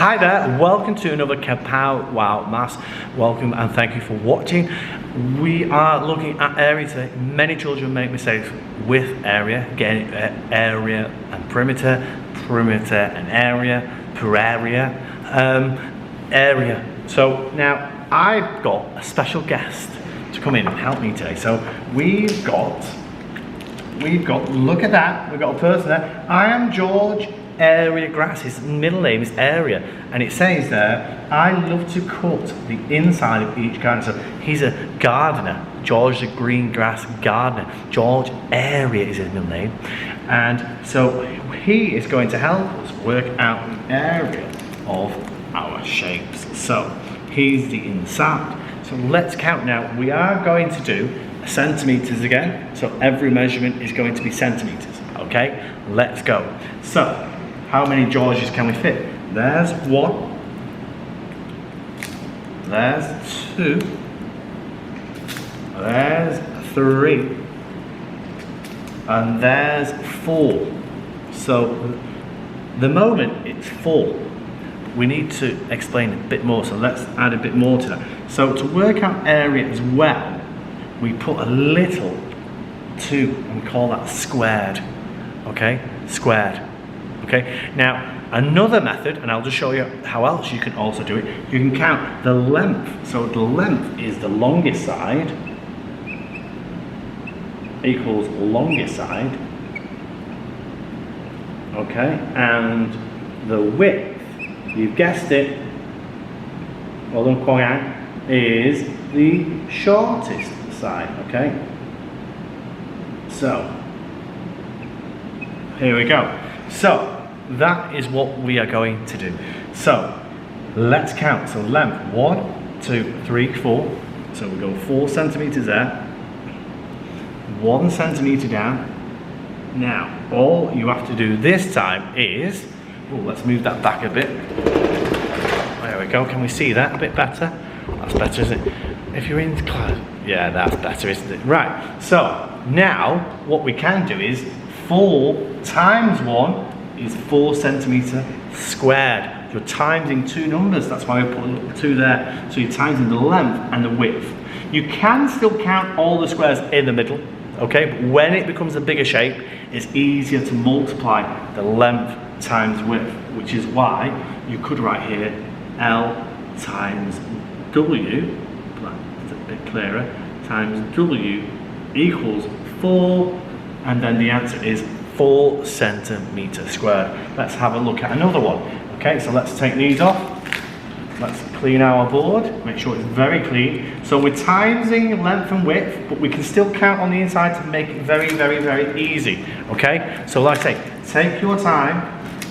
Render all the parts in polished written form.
Hi there, welcome to another Kapow Wow Maths. Welcome and thank you for watching. We are looking at area today. Many children make mistakes with area, getting area and perimeter, perimeter and area, per area, area. So now I've got a special guest to come in and help me today. So we've got, look at that, we've got a person there. I am George Area Grass. His middle name is Area, and it says there, I love to cut the inside of each garden. So he's a gardener. George the green grass gardener. George Area is his middle name, and so he is going to help us work out the area of our shapes. So he's the inside. So let's count now. We are going to do centimeters again. So every measurement is going to be centimeters. Okay, let's go. So how many Georges can we fit? There's one, there's two, there's three, and there's four. So the moment it's four, we need to explain a bit more, so let's add a bit more to that. So to work out area as well, we put a little 2 and we call that squared. Okay, squared. Okay, now another method, and I'll just show you how else you can also do it. You can count the length. So the length is the longest side equals longest side. Okay, and the width, you've guessed it, well done Kwang, is the shortest side. Okay, so here we go. So that is what we are going to do. So let's count. So length 1, 2, 3, 4. So we go 4 centimeters there, 1 centimeter down. Now all you have to do this time is, oh, let's move that back a bit. There we go. Can we see that a bit better? That's better, isn't it? If you're in class, yeah, that's better, isn't it? Right. So now what we can do is 4 times 1 is 4 centimeter squared. You're timesing 2 numbers, that's why we put a little 2 there. So you're timesing the length and the width. You can still count all the squares in the middle, okay? But when it becomes a bigger shape, it's easier to multiply the length times width, which is why you could write here L times W, that's a bit clearer, times W equals 4, and then the answer is 4 centimeters squared. Let's have a look at another one. Okay, so let's take these off. Let's clean our board, make sure it's very clean. So we're timesing length and width, but we can still count on the inside to make it very, very, very easy. Okay, so like I say, take your time,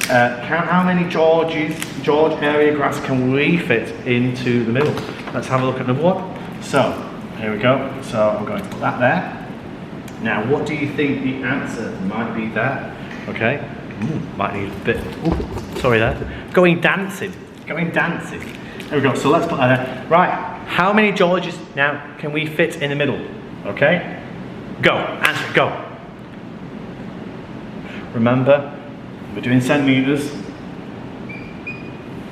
count how many George Area Grass can we fit into the middle. Let's have a look at another one. So, here we go. So I'm going to put that there. Now, what do you think the answer might be there? Okay, might need a bit, sorry there. Going dancing. There we go, so let's put that there. Right, how many Georges now can we fit in the middle? Okay, go, answer, go. Remember, we're doing centimeters.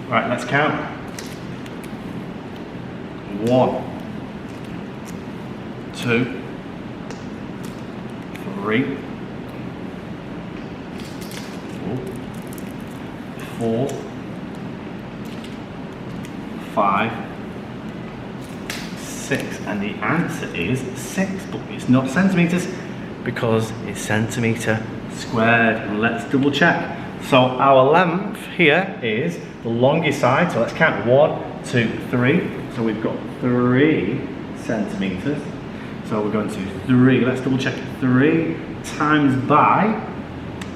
Right, let's count. 1, 2, 3, 4, 5, 6, and the answer is 6, but it's not centimeters because it's centimeter squared. And let's double check. So our length here is the longest side, so let's count 1, 2, 3. So we've got 3 centimeters. So we're going to 3, let's double check, 3 times by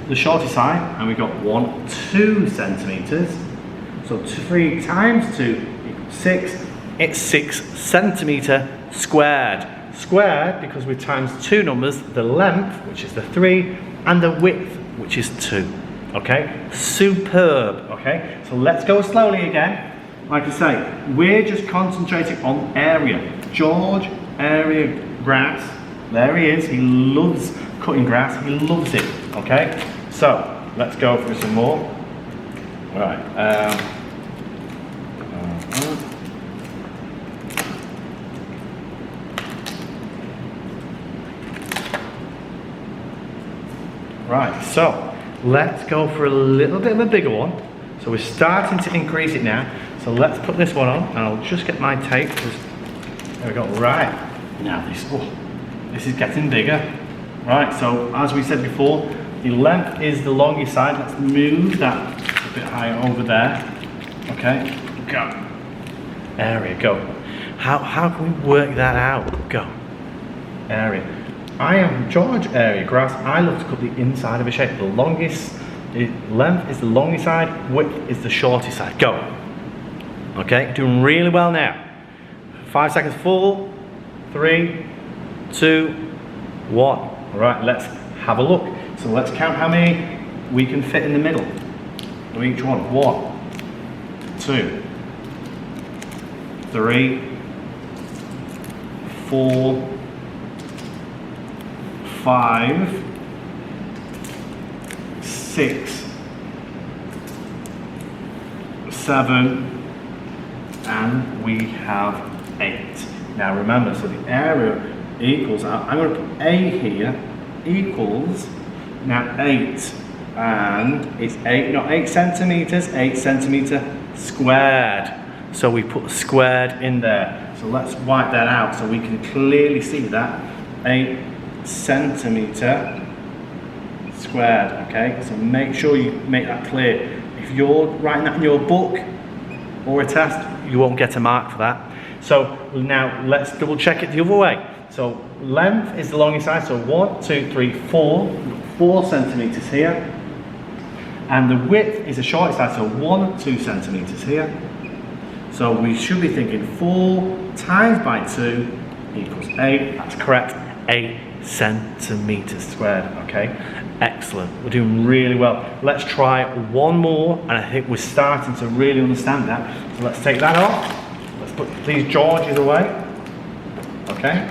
the shortest side, and we got 2 centimeters. So 3 times 2 equals 6. It's 6 centimeter squared. Squared because we times 2 numbers, the length, which is the 3, and the width, which is 2. Okay, superb. Okay, so let's go slowly again. Like I say, we're just concentrating on area. George Area Grass, there he is, he loves cutting grass, he loves it. Okay, so let's go through some more. Right, Right, so let's go for a little bit of a bigger one. So we're starting to increase it now. So let's put this one on, and I'll just get my tape. There we go. Right, now this is getting bigger. Right, so as we said before, the length is the longest side. Let's move that a bit higher over there. Okay, go. Area, go. How can we work that out? Go. Area. I am George Area Grass. I love to cut the inside of a shape. The length is the longest side, width is the shortest side. Go. Okay, doing really well now. 5 seconds, 4, 3, 2, 1. All right, let's have a look. So let's count how many we can fit in the middle of each one. 1, 2, 3, 4, 5, 6, 7, and we have 8. Now remember, so the area equals, I'm going to put A here, equals, now 8, and it's 8, not 8 centimeters, 8 centimeter squared. So we put squared in there. So let's wipe that out so we can clearly see that 8 centimeter squared. Okay, so make sure you make that clear. If you're writing that in your book or a test, you won't get a mark for that. So now let's double check it the other way. So length is the longest side, so 1, 2, 3, 4, 4 centimeters here, and the width is the shortest side, so 1, 2 centimeters here. So we should be thinking 4 times by 2 equals 8. That's correct, 8 centimeters squared. Okay, excellent. We're doing really well. Let's try one more, and I think we're starting to really understand that. So let's take that off. Let's put these Georges away. Okay,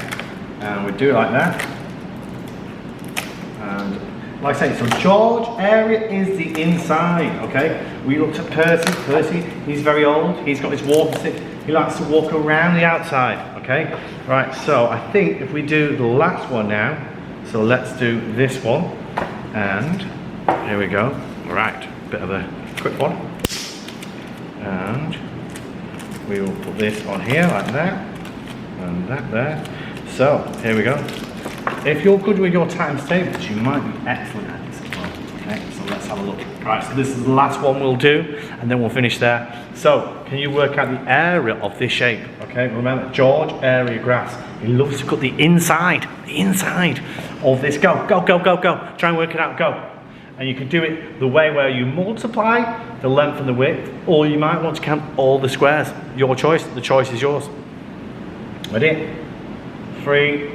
and we do it like that. And like I say, so George area is the inside. Okay, we looked at Percy. Percy, he's very old. He's got his walking stick. He likes to walk around the outside. Okay, right, so I think if we do the last one now, so let's do this one, and here we go. Right, bit of a quick one, and we will put this on here like that, and that there. So here we go. If you're good with your times tables, you might be excellent at this as well. Okay, so let's have a look. Right, so this is the last one we'll do, and then we'll finish there. So, can you work out the area of this shape? Okay, remember, George Area Grass. He loves to cut the inside of this. Go, go, go, go, go. Try and work it out, go. And you can do it the way where you multiply the length and the width, or you might want to count all the squares. Your choice, the choice is yours. Ready? 3,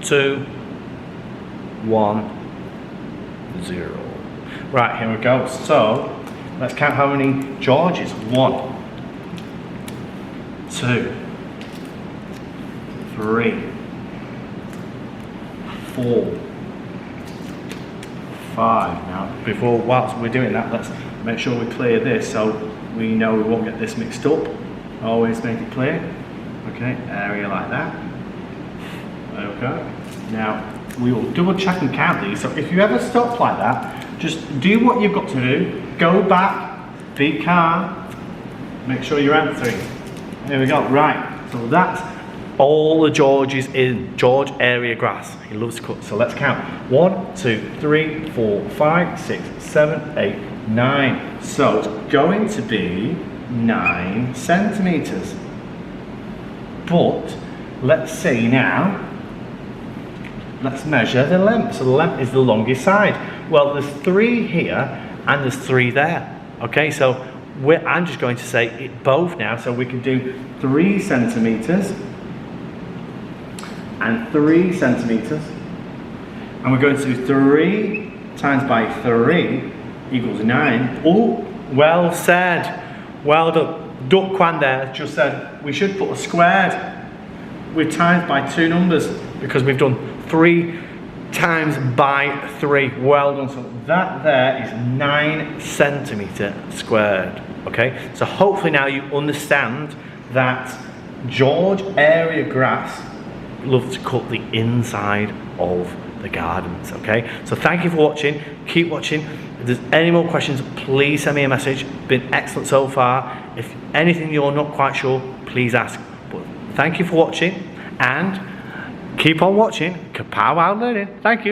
2, 1, 0. Right, here we go. So, let's count how many Georges. 1, 2, 3, 4, 5. Now, whilst we're doing that, let's make sure we clear this so we know we won't get this mixed up. Always make it clear. Okay, area like that. Okay. Now, we will double check and count these. So if you ever stop like that, just do what you've got to do. Go back, be calm, make sure you're answering. There we go, right. So that's all the Georges in George Area Grass. He loves to cut. So let's count. 1, 2, 3, 4, 5, 6, 7, 8, 9. So it's going to be 9 centimeters. But let's see now. Let's measure the length. So the length is the longest side. Well, there's 3 here and there's 3 there. Okay, so I'm just going to say it both now. So we can do 3 centimeters and 3 centimeters. And we're going to do 3 times by 3 equals 9. Oh, well said. Well done. Duck Kwan there just said we should put a squared with times by 2 numbers because we've done 3 times by 3. Well done. So that there is 9 centimeter squared. Okay, so hopefully now you understand that George Area Grass loves to cut the inside of the gardens, okay? So thank you for watching, keep watching. If there's any more questions, please send me a message. Been excellent so far. If anything you're not quite sure, please ask. But thank you for watching, and keep on watching Kapow Learning. Thank you.